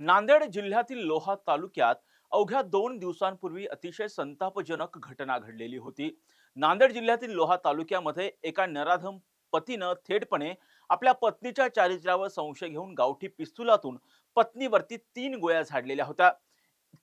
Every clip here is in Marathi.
नांदेड जिल्ह्यातील लोहा तालुक्यात अवघ्या 2 दिवसांपूर्वी अतिशय संतापजनक घटना घडलेली होती। नांदेड जिल्ह्यातील लोहा तालुक्यामध्ये एका नराधम पतीनं थेटपणे आपल्या पत्नीच्या चारित्र्यावर संशय घेऊन गावठी पिस्तुलातून पत्नीवरती 3 गोळ्या झाडलेल्या होत्या।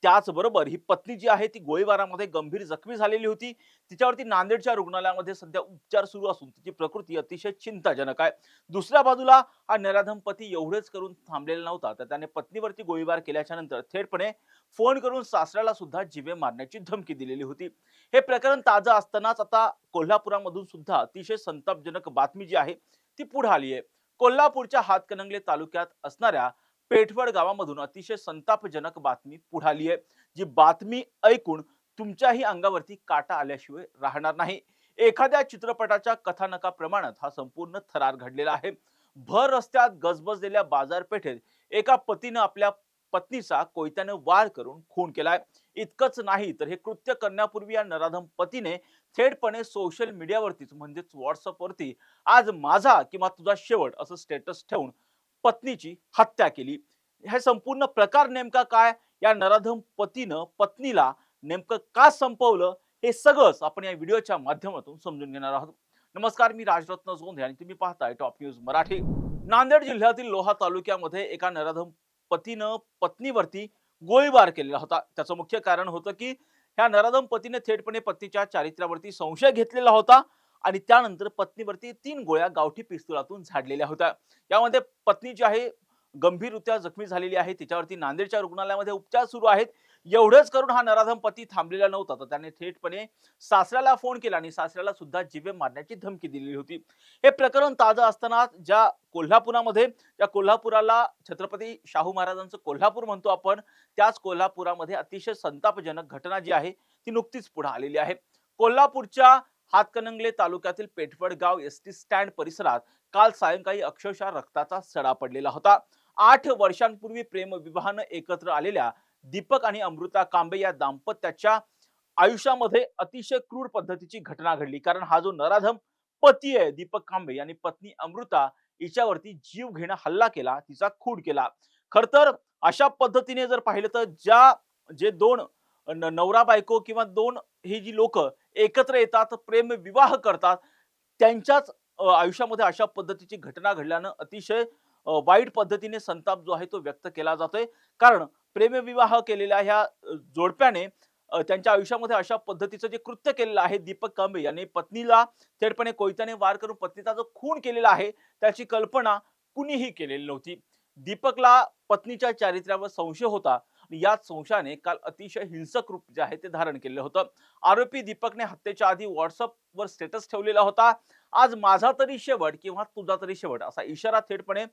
त्याचबरोबर ही पत्नी जी आहे ती गोळीबारामध्ये गंभीर जखमी झालेली होती। तिच्यावरती नांदेडच्या रुग्णालयामध्ये सध्या उपचार सुरू असून तिची प्रकृती अतिशय चिंताजनक आहे। दुसऱ्या बाजूला हा नराधम पती एवढेच करून थांबलेला नव्हता, तर त्याने पत्नीवरती गोळीबार केल्याच्या नंतर थेटपणे फोन करून सासऱ्याला सुद्धा जीवे मारण्याची धमकी दिलेली होती। हे प्रकरण ताजं असतानाच आता कोल्हापुरामधून सुद्धा अतिशय संतापजनक बातमी जी आहे ती पुढे आली आहे। कोल्हापूरच्या हातकणंगले तालुक्यात असणाऱ्या पेठवड गावामधून अतिशय संतापजनक बातमी पुढे आली आहे, जी बातमी ऐकून तुमच्याही अंगावरती काटा आल्याशिवाय राहणार नाही। एखाद्या चित्रपटाच्या कथानकाप्रमाणे हा संपूर्ण थरार घडलेला आहे। भर रस्त्यात गजबजलेल्या बाजारपेठेत एका पतीनं आपल्या पत्नीचा कोयत्याने वार करून खून केलाय। इतकंच नाही तर हे कृत्य करण्यापूर्वी या नराधम पतीने थेटपणे सोशल मीडियावरतीच म्हणजेच व्हॉट्सअपवरती आज माझा किंवा तुझा शेवट असं स्टेटस ठेवून पत्नीची हत्या केली। हे संपूर्ण प्रकार नेमका काय, या नराधम पतीनं पत्नीला नेमकं का संपवलं, हे सगळंच आपण या व्हिडिओच्या माध्यमातून समजून घेणार आहोत। नमस्कार, मी राजरत्न जोंधे आणि तुम्ही पाहताय टॉप न्यूज मराठी। नांदेड जिल्ह्यातील लोहा तालुक्यामध्ये एका नराधम पतीनं पत्नीवरती गोळीबार केलेला होता। त्याचं मुख्य कारण होतं की ह्या नराधम पतीने थेटपणे पत्नीच्या चारित्र्यावरती संशय घेतलेला होता आणि त्यानंतर पत्नीवरती 3 गोळ्या गावठी पिस्तुलातून झाडलेल्या होत्या। यामध्ये पत्नी जी आहे गंभीररित्या जखमी झालेली आहे, तिच्यावरती नांदेडच्या रुग्णालयामध्ये उपचार सुरू आहेत। एवढेच करून हा नराधम पती थांबलेला नव्हता, तर त्याने थेटपणे सासऱ्याला फोन केला आणि सासऱ्याला सुद्धा जीवे मारण्याची धमकी दिलेली होती। हे प्रकरण ताजं असताना ज्या कोल्हापुरामध्ये, त्या कोल्हापुराला छत्रपती शाहू महाराजांचं कोल्हापूर म्हणतो आपण, त्याच कोल्हापुरामध्ये अतिशय संतापजनक घटना जी आहे ती नुकतीच पुढे आलेली आहे। कोल्हापूरच्या हातकणंगले तालुक्यातील पेठवड गाव एसटी स्टँड परिसरात काल सायंकाळी अक्षरशः रक्ताचा सडा पडलेला होता। 8 वर्षांपूर्वी प्रेमविवाहानं एकत्र आलेल्या दीपक आणि अमृता कांबे या दाम्पत्याच्या आयुष्यामध्ये अतिशय क्रूर पद्धतीची घटना घडली। कारण हा जो नराधम पती आहे दीपक कांबे यांनी पत्नी अमृता हिच्यावरती जीव घेणा हल्ला केला, तिचा खून केला। खर तर अशा पद्धतीने जर पाहिलं तर जे दोन नवरा बायको किंवा दोन ही जी लोक एकत्र येतात, प्रेम विवाह करतात, त्यांच्याच आयुष्यामध्ये अशा पद्धतीची घटना घडल्यानं अतिशय वाईट पद्धतीने संताप जो आहे तो व्यक्त केला जातोय। कारण प्रेमविवाह केलेल्या ह्या जोडप्याने त्यांच्या आयुष्यामध्ये अशा पद्धतीचं जे कृत्य केलेलं आहे दीपक कांबळे यांनी पत्नीला थेटपणे कोयत्याने वार करून पत्नीचा जो खून केलेला आहे त्याची कल्पना कुणीही केलेली नव्हती। दीपकला पत्नीच्या चारित्र्यावर संशय होता आणि याच संशयाने काल अतिशय हिंसक रूप जे आहे ते धारण केलेलं होतं। आरोपी दीपकने हत्येच्या आधी व्हॉट्सअपवर स्टेटस ठेवलेला होता, आज माझा तरी शेवट किंवा तुझा तरी शेवट असा इशारा थेटपणे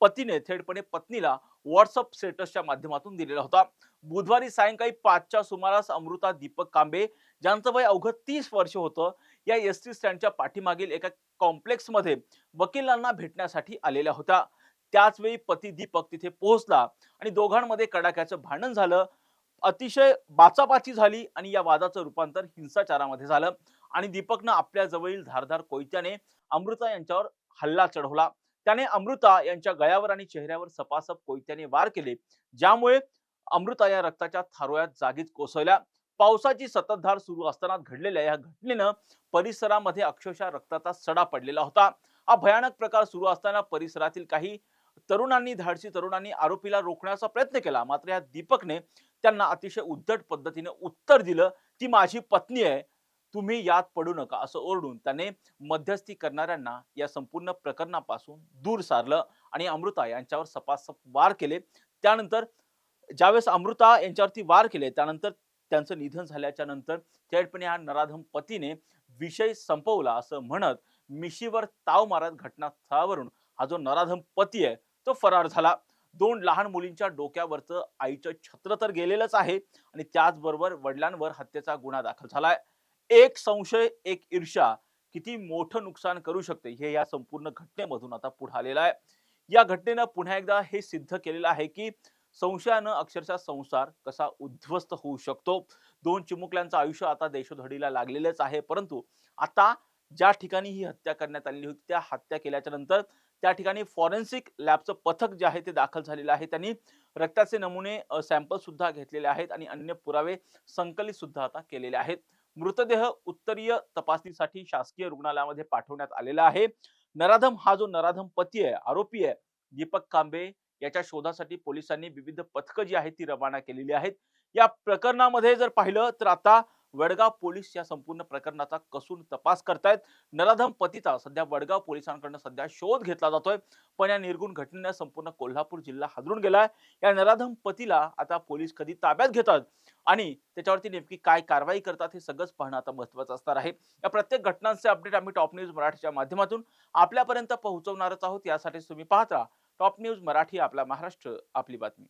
पतीने थेटपणे पत्नीला व्हॉट्सअप स्टेटसच्या माध्यमातून दिलेला होता। बुधवारी सायंकाळी 5च्या सुमारास अमृता दीपक कांबे, ज्यांचं वय अवघं 30 वर्ष होतं, या एसटी स्टँडच्या पाठीमागील एका कॉम्प्लेक्समध्ये वकिलांना भेटण्यासाठी आलेल्या होत्या। त्याच वेळी पती दीपक तिथे पोहोचला आणि दोघांमध्ये कडाक्याचं भांडण झालं। अतिशय बाचाबाची झाली आणि या वादाचं रूपांतर हिंसाचारामध्ये झालं आणि दीपकनं आपल्या जवळील धारदार कोयत्याने अमृता यांच्यावर हल्ला चढवला। त्याने अमृता यांच्या गळ्यावर आणि चेहऱ्यावर सपासप कोयत्याने वार केले, ज्यामुळे अमृता या रक्ताच्या थारोळ्यात जागीच कोसळल्या। पावसाची संततधार सुरू असताना घडलेल्या या घटनेनं परिसरामध्ये अक्षरशः रक्ताचा सडा पडलेला होता। हा भयानक प्रकार सुरू असताना परिसरातील काही धाडसी तरुणांनी आरोपीला रोखण्याचा प्रयत्न केला, मात्र या दीपकने त्यांना अतिशय उद्धट पद्धतीने उत्तर दिलं, ती माझी पत्नी आहे, तुम्ही यात पडू नका असं ओरडून त्याने मध्यस्थी करणाऱ्यांना या संपूर्ण प्रकरणापासून दूर सारलं आणि अमृता यांच्यावर सपासप वार केले। त्यानंतर ज्यावेळेस अमृता यांच्यावरती वार केले त्यानंतर त्यांचं निधन झाल्याच्या नंतर थेटपणे हा नराधम पतीने विषय संपवला असं म्हणत मिशीवर ताव मारत घटनास्थळावरून हा जो नराधम पती आहे तो फरार झाला। 2 लहान मुलींच्या डोक्यावरचं आईचं छत्र तर गेलेलंच आहे आणि त्याचबरोबर वडिलांवर हत्येचा गुन्हा दाखल झालाय। एक संशय, एक ईर्ष्या किती मोठं नुकसान करू शकते हे या संपूर्ण घटनेमधून आता पुढे आलेलं आहे। या घटनेनं पुन्हा एकदा हे सिद्ध केलेलं आहे की संशयानं अक्षरशः संसार कसा उद्ध्वस्त होऊ शकतो। 2 चिमुकल्यांचं आयुष्य आता देशोधडीला लागलेलंच आहे, परंतु आता ज्या ठिकाणी ही हत्या करण्यात आलेली होती त्या हत्या केल्याच्या नंतर त्या ठिकाणी फॉरेन्सिक लॅबचं पथक जे आहे ते दाखल झालेलं आहे. त्यांनी रक्ताचे नमुने सॅम्पल सुद्धा घेतलेले आहेत आणि अन्य पुरावे संकलित सुद्धा आता केलेले आहेत. मृतदेह उत्तरीय तपासणीसाठी शासकीय रुग्णालयामध्ये पाठवण्यात आलेला आहे. नराधम हा जो नराधम पती आहे, आरोपी आहे, दीपक कांबळे याच्या शोधासाठी पोलिसांनी विविध पथकं जी आहेत ती रवाना केलेली आहेत. या प्रकरणामध्ये जर पाहिलं तर आता वडगाव पोलीस या संपूर्ण प्रकरणाचा कसून तपास करतायत. नराधम पतीचा सध्या वडगाव पोलिसांकडून सध्या शोध घेतला जातोय. पण या निर्गुण घटनेने संपूर्ण कोल्हापूर जिल्हा हादरून गेलाय. या नराधम पतीला आता पोलीस कधी ताब्यात घेतात आणि त्याच्यावरती नेमकी काय कारवाई करतात हे सगळंच पाहणं आता महत्त्वाचं असणार आहे. या प्रत्येक घटनांचे अपडेट आम्ही टॉप न्यूज मराठीच्या माध्यमातून आपल्यापर्यंत पोहोचवणारच आहोत. यासाठी तुम्ही पाहत राहा टॉप न्यूज मराठी, आपला महाराष्ट्र, आपली बातमी.